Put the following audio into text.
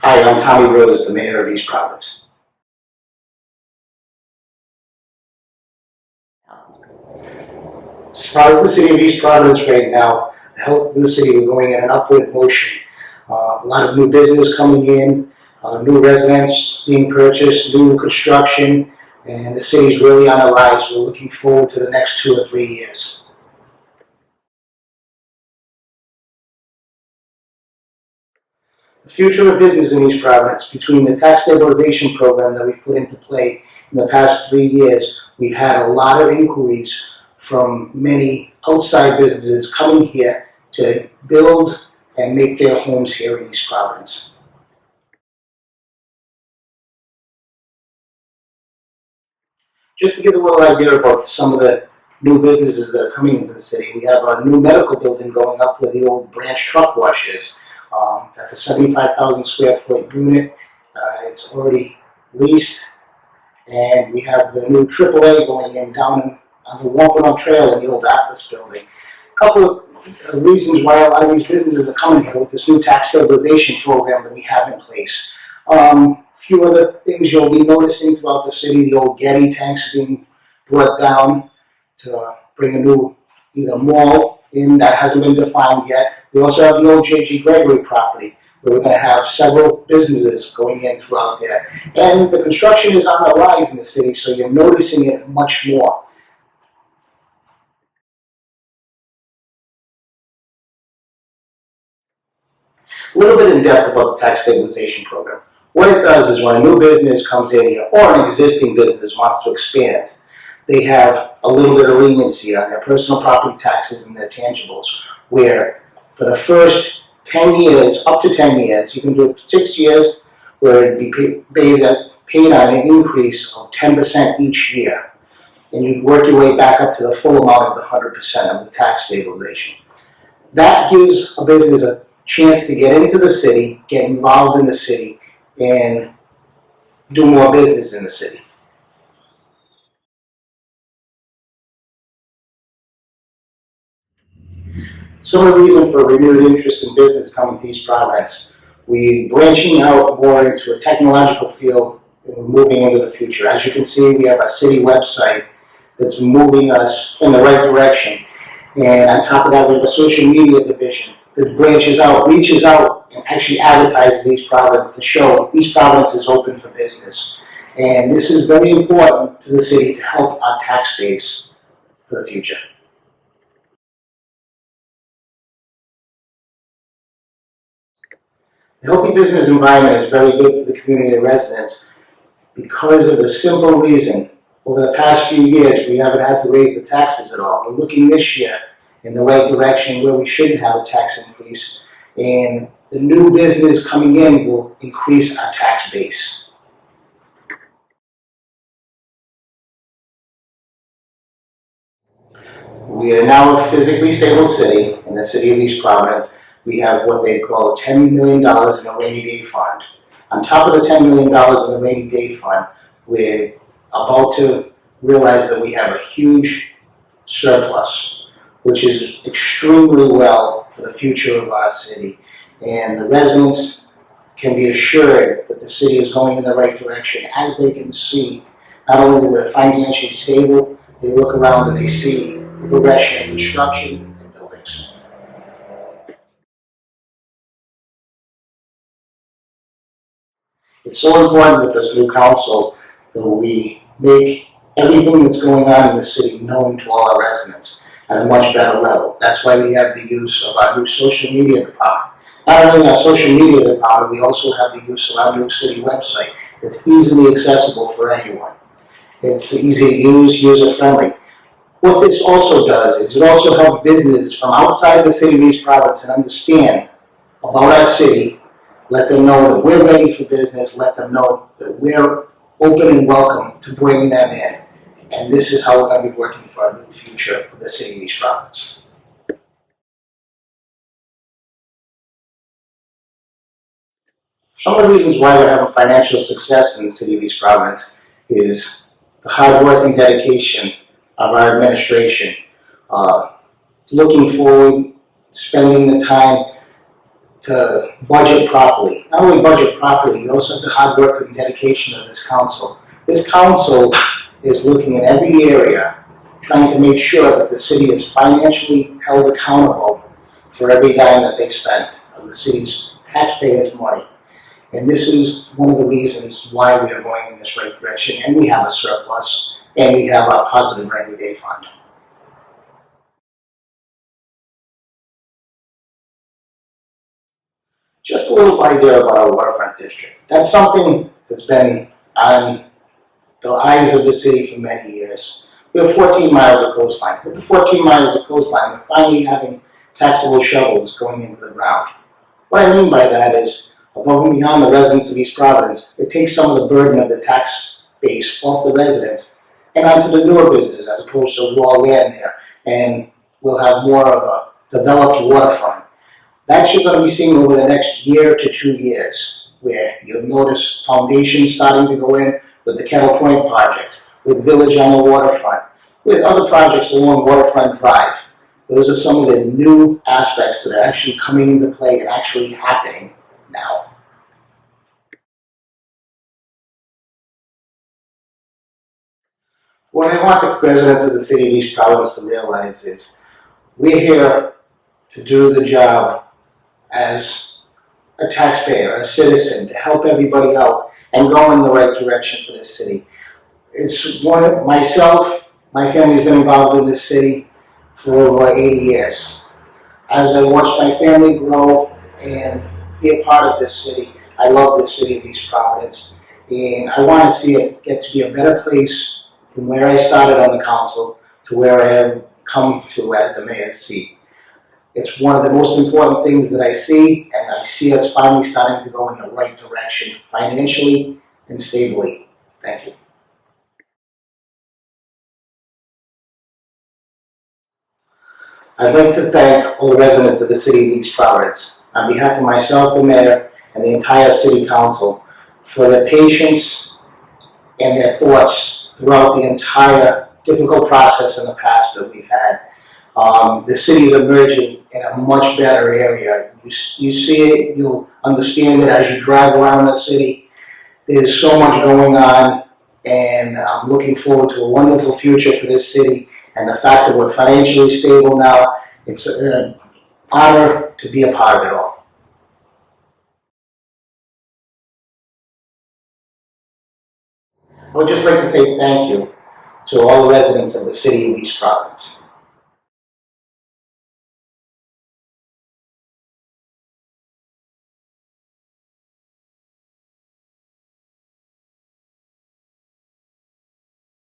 Hi, I'm Tommy Rose, the Mayor of East Providence. As far as the City of East Providence right now, the health of the city, we're going in an upward motion. A lot of new business coming in, new residents being purchased, new construction, and the city's really on a rise. We're looking forward to the next 2 or 3 years. The future of business in East Providence, between the tax stabilization program that we've put into play in the past 3 years, we've had a lot of inquiries from many outside businesses coming here to build and make their homes here in East Providence. Just to give a little idea about some of the new businesses that are coming into the city, we have a new medical building going up where the old branch truck wash is. That's a 75,000 square foot unit. It's already leased. And we have the new AAA going in down on the Waterfront Trail in the old Atlas building. A couple of reasons why a lot of these businesses are coming here with this new tax stabilization program that we have in place. A few other things you'll be noticing throughout the city: the old Getty tanks being brought down to bring a new either mall in that hasn't been defined yet. We also have the old J.G. Gregory property, where we're going to have several businesses going in throughout there. And the construction is on the rise in the city, so you're noticing it much more. A little bit in depth about the tax stabilization program. What it does is when a new business comes in here, or an existing business wants to expand, they have a little bit of leniency on their personal property taxes and their tangibles, where for the first 10 years, up to 10 years, you can do it 6 years, where it'd be paid on an increase of 10% each year. And you'd work your way back up to the full amount of the 100% of the tax stabilization. That gives a business a chance to get into the city, get involved in the city, and do more business in the city. Some of the reason for renewed interest in business coming to East Providence, we're branching out more into a technological field and we're moving into the future. As you can see, we have a city website that's moving us in the right direction. And on top of that, we have a social media division that branches out, reaches out, and actually advertises East Providence to show East Providence is open for business. And this is very important to the city to help our tax base for the future. The healthy business environment is very good for the community of residents because of the simple reason. Over the past few years, we haven't had to raise the taxes at all. We're looking this year in the right direction where we shouldn't have a tax increase. And the new business coming in will increase our tax base. We are now a physically stable city in the city of East Providence. We have what they call $10 million in a rainy day fund. On top of the $10 million in the rainy day fund, we're about to realize that we have a huge surplus, which is extremely well for the future of our city. And the residents can be assured that the city is going in the right direction as they can see not only that we're financially stable, they look around and they see the progression in construction and buildings. It's so important with this new council that we make everything that's going on in the city known to all our residents at a much better level. That's why we have the use of our new social media department. Not only our social media department, we also have the use of our new city website. It's easily accessible for anyone. It's easy to use, user-friendly. What this also does is it also helps businesses from outside the city of East Providence and understand about our city, let them know that we're ready for business, let them know that we're open and welcome to bring them in. And this is how we're going to be working for our new future of the city of East Providence. Some of the reasons why we're having financial success in the city of East Providence is the hard work and dedication of our administration, looking forward, spending the time to budget properly. Not only budget properly, you also have the hard work and dedication of this council. This council is looking at every area, trying to make sure that the city is financially held accountable for every dime that they spent of the city's taxpayers' money. And this is one of the reasons why we are going in this right direction, and we have a surplus, and we have our positive rainy day fund. Just a little idea about our waterfront district. That's something that's been on the eyes of the city for many years. We have 14 miles of coastline. With the 14 miles of coastline, we're finally having taxable shovels going into the ground. What I mean by that is, above and beyond the residents of East Providence, it takes some of the burden of the tax base off the residents and onto the newer business as opposed to raw land there. And we'll have more of a developed waterfront. That you're going to be seeing over the next year to 2 years, where you'll notice foundations starting to go in with the Kettle Point project, with Village on the Waterfront, with other projects along Waterfront Drive. Those are some of the new aspects that are actually coming into play and actually happening now. What I want the residents of the city of East Providence to realize is we're here to do the job as a taxpayer, a citizen, to help everybody out and go in the right direction for this city. It's myself, my family's been involved in this city for over 80 years. As I watched my family grow and be a part of this city, I love this city of East Providence. And I want to see it get to be a better place from where I started on the council to where I have come to as the mayor's seat. It's one of the most important things that I see, and I see us finally starting to go in the right direction financially and stably. Thank you. I'd like to thank all the residents of the city of East Providence, on behalf of myself, the mayor, and the entire city council, for their patience and their thoughts throughout the entire difficult process in the past that we've had. The city is emerging in a much better area. You see it, you'll understand it as you drive around the city. There's so much going on, and I'm looking forward to a wonderful future for this city. And the fact that we're financially stable now, it's an honor to be a part of it all. I would just like to say thank you to all the residents of the city of East Providence.